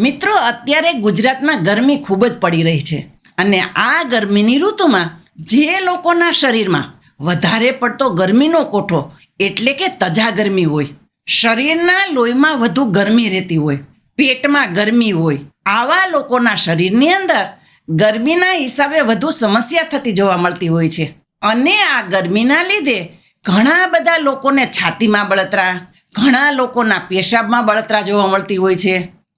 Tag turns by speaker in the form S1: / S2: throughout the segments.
S1: મિત્રો, અત્યારે ગુજરાતમાં ગરમી ખૂબ જ પડી રહી છે અને આ ગરમીની ઋતુમાં જે લોકોના શરીરમાં વધારે પડતો ગરમીનો કોઠો એટલે કે તજા ગરમી હોય, શરીરના લોહીમાં વધુ ગરમી રહેતી હોય, પેટમાં ગરમી હોય, આવા લોકોના શરીરની અંદર ગરમીના હિસાબે વધુ સમસ્યા થતી જોવા મળતી હોય છે. અને આ ગરમીના લીધે ઘણા બધા લોકોને છાતીમાં બળતરા, ઘણા લોકોના પેશાબમાં બળતરા જોવા મળતી હોય છે,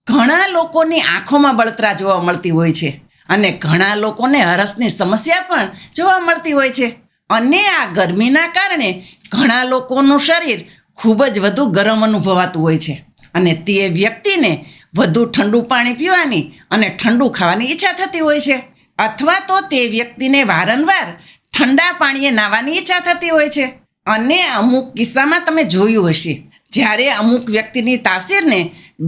S1: ઘણા લોકોની આંખોમાં બળતરા જોવા મળતી હોય છે અને ઘણા લોકોને હરસની સમસ્યા પણ જોવા મળતી હોય છે. અને આ ગરમીના કારણે ઘણા લોકોનું શરીર ખૂબ જ વધુ ગરમ અનુભવાતું હોય છે અને તે વ્યક્તિને વધુ ઠંડુ પાણી પીવાની અને ઠંડુ ખાવાની ઈચ્છા થતી હોય છે, અથવા તો તે વ્યક્તિને વારંવાર ઠંડા પાણીએ નાહવાની ઈચ્છા થતી હોય છે. અને અમુક કિસ્સામાં તમે જોયું હશે, જ્યારે અમુક વ્યક્તિની તાસીરને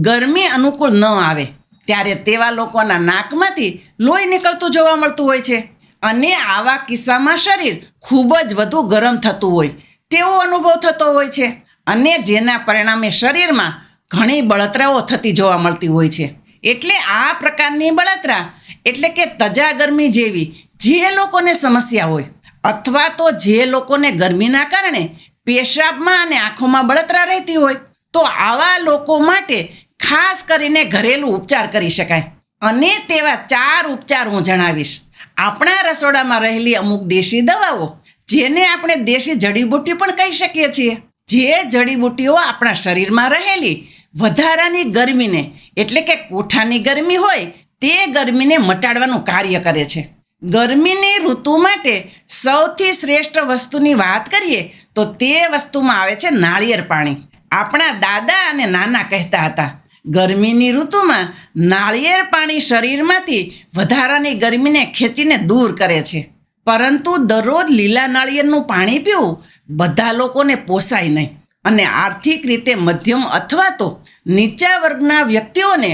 S1: ગરમી અનુકૂળ ન આવે ત્યારે તેવા લોકોના નાકમાંથી લોહી નીકળતું જોવા મળતું હોય છે અને આવા કિસ્સામાં શરીર ખૂબ જ વધુ ગરમ થતું હોય તેવો અનુભવ થતો હોય છે અને જેના પરિણામે શરીરમાં ઘણી બળતરાઓ થતી જોવા મળતી હોય છે. એટલે આ પ્રકારની બળતરા એટલે કે તજા ગરમી જેવી જે લોકોને સમસ્યા હોય, અથવા તો જે લોકોને ગરમીના કારણે પેશાબમાં અને આંખોમાં બળતરા રહેતી હોય, તો આવા લોકો માટે ખાસ કરીને ઘરેલું ઉપચાર કરી શકાય. અને તેવા 4 ઉપચાર હું જણાવીશ. આપણા રસોડામાં રહેલી અમુક દેશી દવાઓ, જેને આપણે દેશી જડીબુટ્ટી પણ કહી શકીએ છીએ, જે જડીબુટ્ટીઓ આપણા શરીરમાં રહેલી વધારાની ગરમીને એટલે કે કોઠાની ગરમી હોય તે ગરમીને મટાડવાનું કાર્ય કરે છે. ગરમીની ઋતુ માટે સૌથી શ્રેષ્ઠ વસ્તુની વાત કરીએ તો તે વસ્તુમાં આવે છે નાળિયેર પાણી. આપણા દાદા અને નાના કહેતા હતા, ગરમીની ઋતુમાં નાળિયેર પાણી શરીરમાંથી વધારાની ગરમીને ખેંચીને દૂર કરે છે. પરંતુ દરરોજ લીલા નાળિયેરનું પાણી પીવું બધા લોકોને પોસાય નહીં અને આર્થિક રીતે મધ્યમ અથવા તો નીચા વર્ગના વ્યક્તિઓને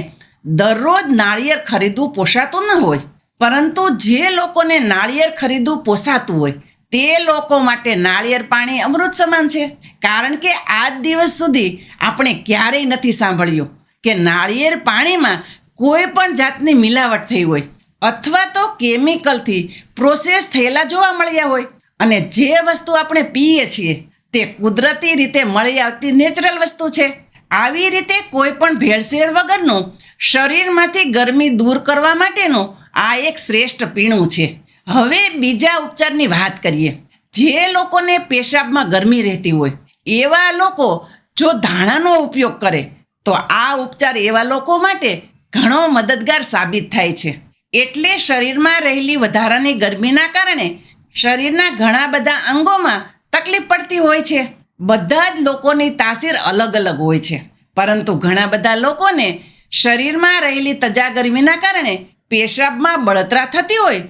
S1: દરરોજ નાળિયેર ખરીદવું પોસાતું ન હોય. પરંતુ જે લોકોને નાળિયેર ખરીદવું પોસાતું હોય તે લોકો માટે નાળિયેર પાણી અમૃત સમાન છે. કારણ કે આજ દિવસ સુધી આપણે ક્યારેય નથી સાંભળ્યું કે નાળિયેર પાણીમાં કોઈ પણ જાતની મિલાવટ થઈ હોય અથવા તો કેમિકલથી પ્રોસેસ થયેલા જોવા મળ્યા હોય. અને જે વસ્તુ આપણે પીએ છીએ તે કુદરતી રીતે મળી આવતી નેચરલ વસ્તુ છે. આવી રીતે કોઈ પણ ભેળસેળ વગરનું શરીરમાંથી ગરમી દૂર કરવા માટેનું આ એક શ્રેષ્ઠ પીણું છે. હવે બીજા ઉપચારની વાત કરીએ. જે લોકોને પેશાબમાં ગરમી રહેતી હોય એવા લોકો જો ધાણાનો ઉપયોગ કરે તો આ ઉપચાર એવા લોકો માટે ઘણો મદદગાર સાબિત થાય છે. એટલે શરીરમાં રહેલી વધારાની ગરમીના કારણે શરીરના ઘણા બધા અંગોમાં તકલીફ પડતી હોય છે. બધા જ લોકોની તાસીર અલગ અલગ હોય છે, પરંતુ ઘણા બધા લોકોને શરીરમાં રહેલી તજા ગરમીના કારણે પેશાબમાં બળતરા થતી હોય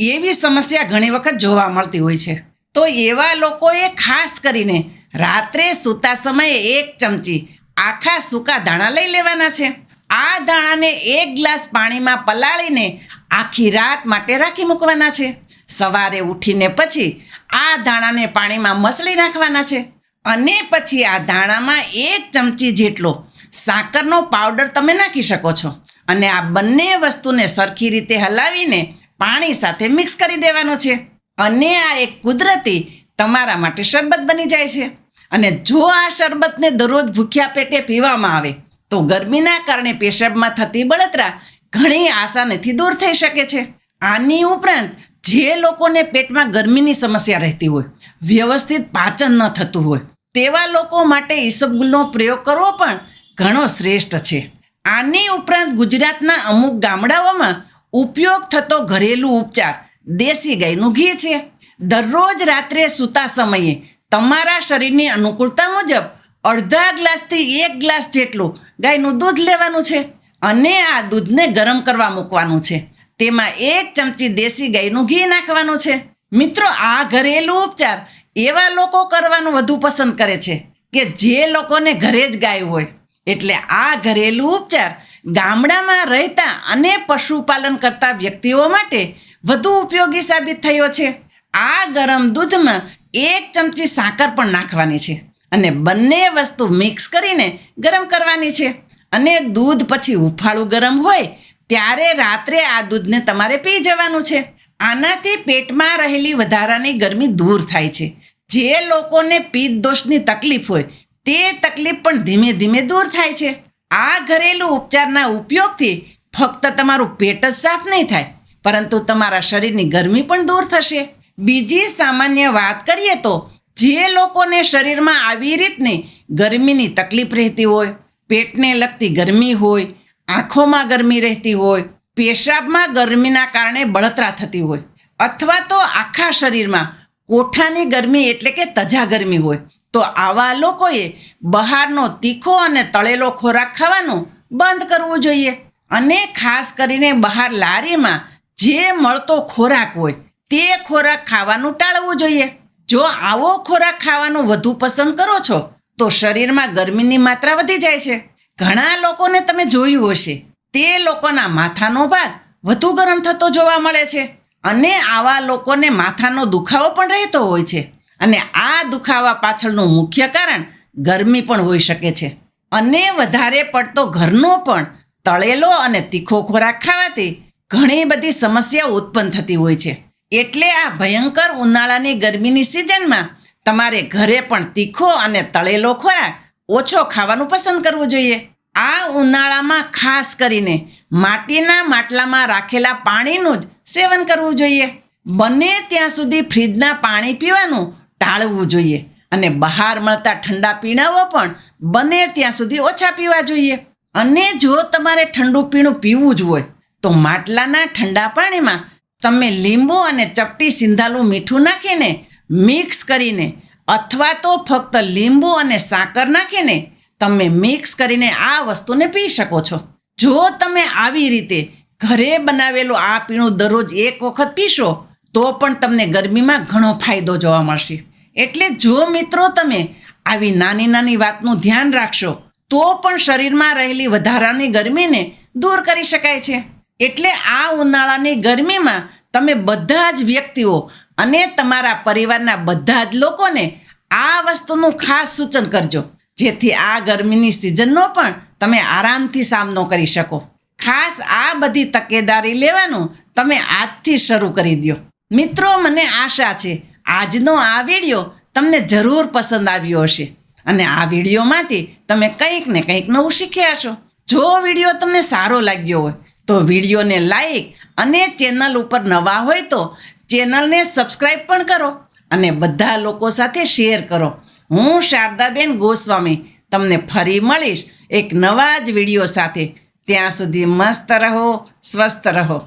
S1: એવી સમસ્યા ઘણી વખત જોવા મળતી હોય છે. તો એવા લોકોએ ખાસ કરીને રાત્રે સૂતા સમયે 1 ચમચી આખા સૂકા ધાણા લઈ લેવાના છે. આ ધાણાને 1 ગ્લાસ પાણીમાં પલાળીને આખી રાત માટે રાખી મૂકવાના છે. સવારે ઉઠીને પછી આ ધાણાને પાણીમાં મસળી નાખવાના છે અને પછી આ ધાણામાં 1 ચમચી જેટલો સાકરનો પાવડર તમે નાખી શકો છો અને આ બંને વસ્તુને સરખી રીતે હલાવીને પાણી સાથે મિક્સ કરી દેવાનો છે. અને આ એક કુદરતી તમારા માટે શરબત બની જાય છે. અને જો આ શરબતને દરરોજ ભૂખ્યા પેટે પીવામાં આવે તો ગરમીના કારણે પેશાબમાં થતી બળતરા ઘણી આસાનીથી દૂર થઈ શકે છે. આની ઉપરાંત જે લોકોને પેટમાં ગરમીની સમસ્યા રહેતી હોય, વ્યવસ્થિત પાચન ન થતું હોય, તેવા લોકો માટે ઈસબગુલનો પ્રયોગ કરવો પણ ઘણો શ્રેષ્ઠ છે. આની ઉપરાંત ગુજરાતના અમુક ગામડાઓમાં ઉપયોગ થતો ઘરેલું ઉપચાર દેશી ગાયનું ઘી છે. દરરોજ રાત્રે સૂતા સમયે તમારા શરીરની અનુકૂળતા મુજબ અડધા ગ્લાસથી 1 ગ્લાસ જેટલું ગાયનું દૂધ લેવાનું છે અને આ દૂધને ગરમ કરવા મૂકવાનું છે. તેમાં 1 ચમચી દેશી ગાયનું ઘી નાખવાનું છે. મિત્રો, આ ઘરેલું ઉપચાર એવા લોકો કરવાનું વધુ પસંદ કરે છે કે જે લોકોને ઘરે જ ગાય હોય. એટલે આ ઘરેલું ઉપચાર ગામડામાં રહેતા અને પશુપાલન કરતા વ્યક્તિઓ માટે વધુ ઉપયોગી સાબિત થયો છે. આ ગરમ દૂધમાં 1 ચમચી સાકર પણ નાખવાની છે અને બંને વસ્તુ મિક્સ કરીને ગરમ કરવાની છે અને દૂધ પછી હુંફાળું ગરમ હોય ત્યારે રાત્રે આ દૂધને તમારે પી જવાનું છે. આનાથી પેટમાં રહેલી વધારાની ગરમી દૂર થાય છે. જે લોકોને પિત્ત દોષની તકલીફ હોય તે તકલીફ પણ ધીમે ધીમે દૂર થાય છે. આ ઘરેલું ઉપચારના ઉપયોગથી ફક્ત તમારું પેટ જ સાફ નહીં થાય, પરંતુ તમારા શરીરની ગરમી પણ દૂર થશે. બીજી સામાન્ય વાત કરીએ તો જે લોકોને શરીરમાં આવી રીતની ગરમીની તકલીફ રહેતી હોય, પેટને લગતી ગરમી હોય, આંખોમાં ગરમી રહેતી હોય, પેશાબમાં ગરમીના કારણે બળતરા થતી હોય, અથવા તો આખા શરીરમાં કોઠાની ગરમી એટલે કે તજા ગરમી હોય, તો આવા લોકોએ બહારનો તીખો અને તળેલો ખોરાક ખાવાનું બંધ કરવું જોઈએ. અને ખાસ કરીને બહાર લારીમાં જે મળતો ખોરાક હોય તે ખોરાક ખાવાનું ટાળવું જોઈએ. જો આવો ખોરાક ખાવાનું વધુ પસંદ કરો છો તો શરીરમાં ગરમીની માત્રા વધી જાય છે. ઘણા લોકોને તમે જોયું હશે, તે લોકોના માથાનો ભાગ વધુ ગરમ થતો જોવા મળે છે. અને આવા લોકોને માથાનો દુખાવો પણ રહેતો હોય છે. અને આ દુખાવા પાછળનું મુખ્ય કારણ ગરમી પણ હોઈ શકે છે. અને વધારે પડતો ઘરનો પણ તળેલો અને તીખો ખોરાક ખાવાથી ઘણી બધી સમસ્યાઓ ઉત્પન્ન થતી હોય છે. એટલે આ ભયંકર ઉનાળાની ગરમીની સિઝનમાં તમારે ઘરે પણ તીખો અને તળેલો ખોરાક ઓછો ખાવાનું પસંદ કરવું જોઈએ. આ ઉનાળામાં ખાસ કરીને માટીના માટલામાં રાખેલા પાણીનું જ સેવન કરવું જોઈએ. બને ત્યાં સુધી ફ્રીજના પાણી પીવાનું ટાળવું જોઈએ. અને બહાર મળતા ઠંડા પીણાઓ પણ બને ત્યાં સુધી ઓછા પીવા જોઈએ. અને જો તમારે ઠંડુ પીણું પીવું જ હોય તો માટલાના ઠંડા પાણીમાં તમે લીંબુ અને ચપટી સિંધાલું મીઠું નાખીને મિક્સ કરીને, અથવા તો ફક્ત લીંબુ અને સાકર નાખીને તમે મિક્સ કરીને આ વસ્તુને પી શકો છો. જો તમે આવી રીતે ઘરે બનાવેલું આ પીણું દરરોજ એક વખત પીશો તો પણ તમને ગરમીમાં ઘણો ફાયદો જોવા મળશે. એટલે જો મિત્રો તમે આવી નાની નાની વાતનું ધ્યાન રાખશો તો પણ શરીરમાં રહેલી વધારાની ગરમીને દૂર કરી શકાય છે. એટલે આ ઉનાળાની ગરમીમાં તમે બધા જ વ્યક્તિઓ અને તમારા પરિવારના બધા જ લોકોને આ વસ્તુનું ખાસ સૂચન કરજો, જેથી આ ગરમીની સિઝનનો પણ તમે આરામથી સામનો કરી શકો. ખાસ આ બધી તકેદારી લેવાનું તમે આજથી શરૂ કરી દો. મિત્રો, મને આશા છે આજનો આ વિડીયો તમને જરૂર પસંદ આવ્યો હશે અને આ વિડીયોમાંથી તમે કંઈક ને કંઈક નવું શીખ્યા હશો. જો વિડીયો તમને સારો લાગ્યો હોય તો વિડીયોને લાઈક અને ચેનલ ઉપર નવા હોય તો ચેનલને સબસ્ક્રાઈબ પણ કરો અને બધા લોકો સાથે શેર કરો. હું શારદાબેન ગોસ્વામી તમને ફરી મળીશ એક નવા જ વિડીયો સાથે. ત્યાં સુધી મસ્ત રહો, સ્વસ્થ રહો.